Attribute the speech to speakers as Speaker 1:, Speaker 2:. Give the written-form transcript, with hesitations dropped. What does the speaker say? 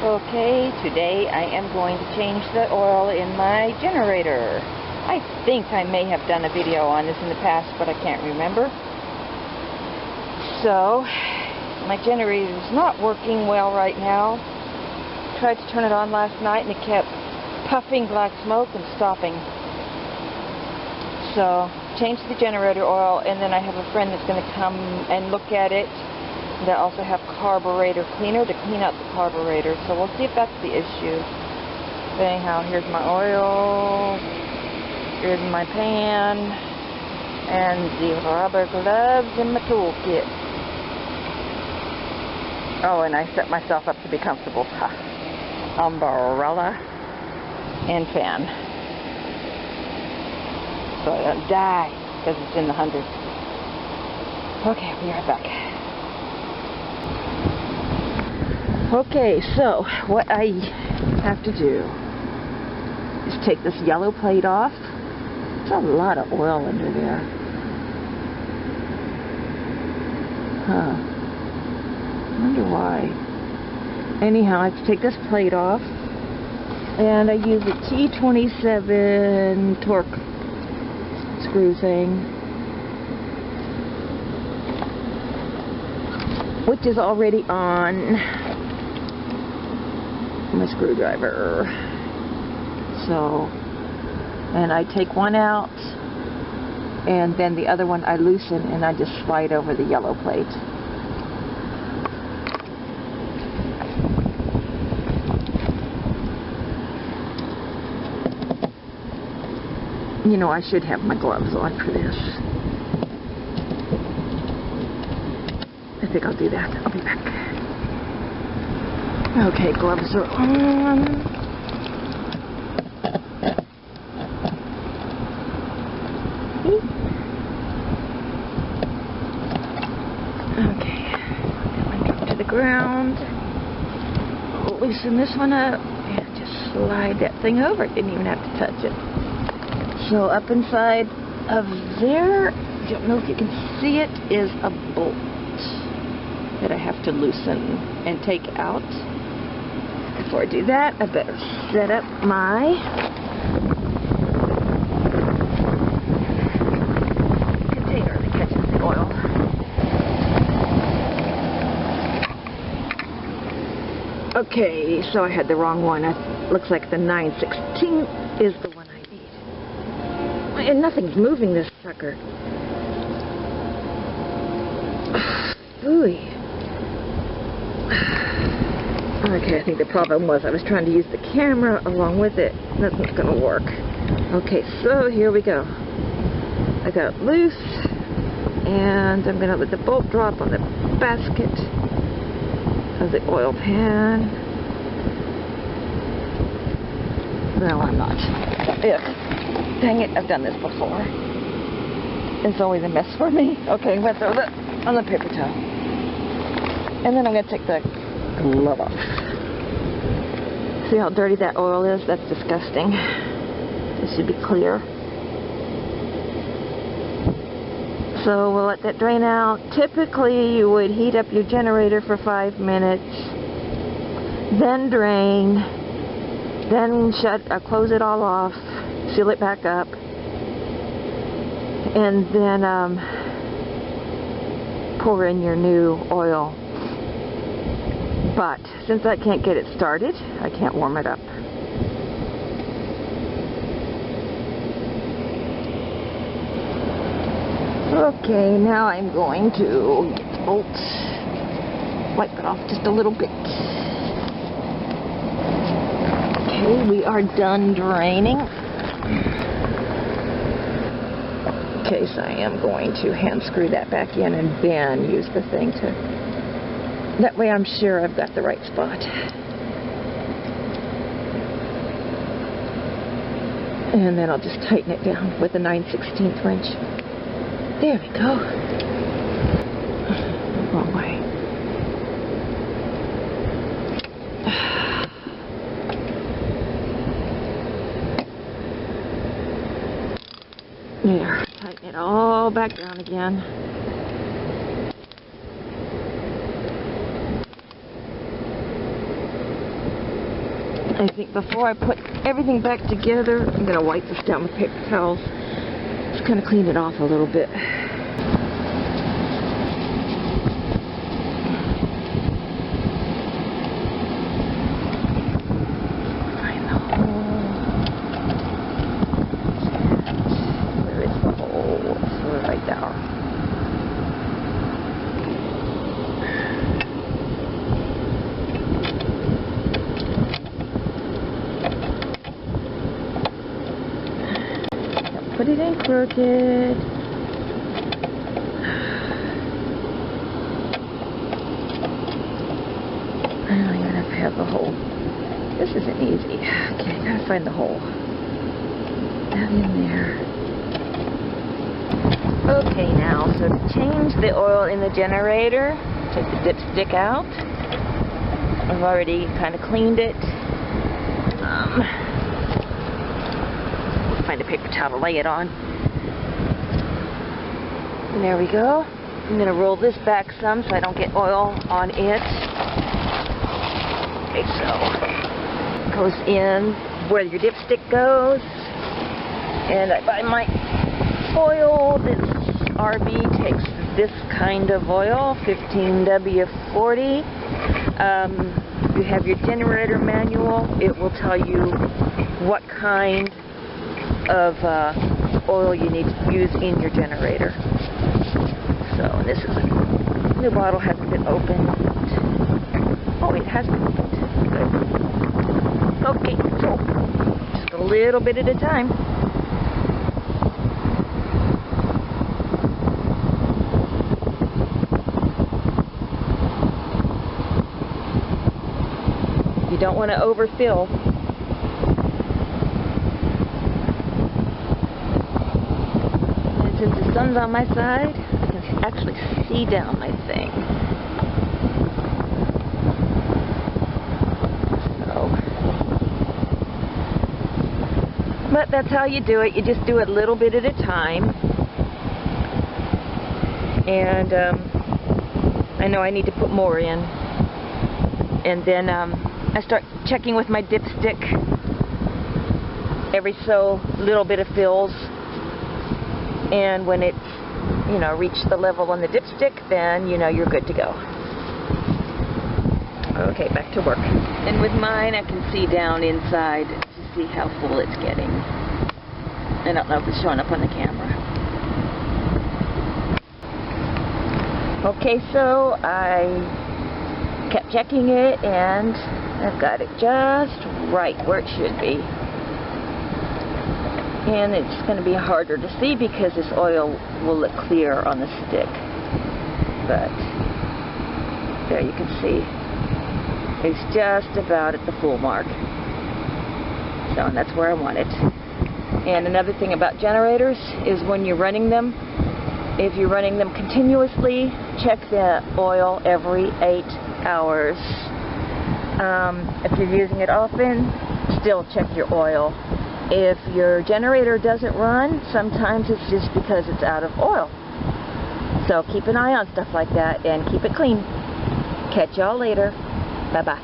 Speaker 1: Okay, today I am going to change the oil in my generator. I think I may have done a video on this in the past, but I can't remember. So, my generator is not working well right now. Tried to turn it on last night and it kept puffing black smoke and stopping. So, changed the generator oil, and then I have a friend that's going to come and look at it. They also have carburetor cleaner to clean out the carburetor, so we'll see if that's the issue. But anyhow, here's my oil, here's my pan, and the rubber gloves in my toolkit. Oh, and I set myself up to be comfortable. Umbrella and fan. So I don't die, because it's in the hundreds. Okay, I'll be right back. Okay, so what I have to do is take this yellow plate off. There's a lot of oil under there. Wonder why. Anyhow, I have to take this plate off, and I use a T27 torque screw thing, which is already on my screwdriver. So, and I take one out, and then the other one I loosen, and I just slide over the yellow plate. You know, I should have my gloves on for this. I think I'll do that. I'll be back. Okay, gloves are on. Okay, going down to the ground. Loosen this one up and just slide that thing over. Didn't even have to touch it. So up inside of there, I don't know if you can see it, is a bolt that I have to loosen and take out. Before I do that, I better set up my container that catches the oil. Okay, so I had the wrong one. It looks like the 9/16 is the one I need. And nothing's moving this sucker. Ooh. Okay, I think the problem was I was trying to use the camera along with it. Nothing's going to work. Okay, so here we go. I got it loose, and I'm going to let the bolt drop on the basket of the oil pan. No, I'm not. Ugh. Dang it, I've done this before. It's always a mess for me. Okay, I'm going to throw that on the paper towel. And then I'm going to take the glove off. See how dirty that oil is? That's disgusting. It should be clear. So we'll let that drain out. Typically you would heat up your generator for 5 minutes, then drain, then close it all off, seal it back up, and then pour in your new oil. But since I can't get it started, I can't warm it up. Okay, now I'm going to get the bolt, wipe it off just a little bit. Okay, we are done draining. Okay, so I am going to hand screw that back in and then use the thing to... That way I'm sure I've got the right spot. And then I'll just tighten it down with a 9/16 wrench. There we go. Wrong way. There, tighten it all back down again. I think before I put everything back together, I'm going to wipe this down with paper towels. Just kind of clean it off a little bit. Find the hole. Where is the hole? It's right there. Put it in crooked. And I'm gonna have the hole. This isn't easy. Okay, I gotta find the hole. That in there. Okay, now, so to change the oil in the generator, take the dipstick out. I've already kind of cleaned it. Find a paper towel to lay it on. And there we go. I'm going to roll this back some so I don't get oil on it. Okay, so it goes in where your dipstick goes. And I buy my oil. This RV takes this kind of oil, 15W40. You have your generator manual. It will tell you what kind of oil you need to use in your generator. So this is the bottle hasn't been opened. Oh, it has been opened. Good. Okay, so just a little bit at a time. You don't want to overfill. Since the sun's on my side, I can actually see down my thing. So, but that's how you do it. You just do it a little bit at a time. And I know I need to put more in. And then I start checking with my dipstick every so little bit of fills. And when it's, reached the level on the dipstick, then, you're good to go. Okay, back to work. And with mine, I can see down inside to see how full it's getting. I don't know if it's showing up on the camera. Okay, so I kept checking it, and I've got it just right where it should be. And it's going to be harder to see because this oil will look clear on the stick. But there you can see it's just about at the full mark. So and that's where I want it. And another thing about generators is when you're running them, if you're running them continuously, check the oil every 8 hours. If you're using it often, still check your oil. If your generator doesn't run, sometimes it's just because it's out of oil. So keep an eye on stuff like that and keep it clean. Catch y'all later. Bye-bye.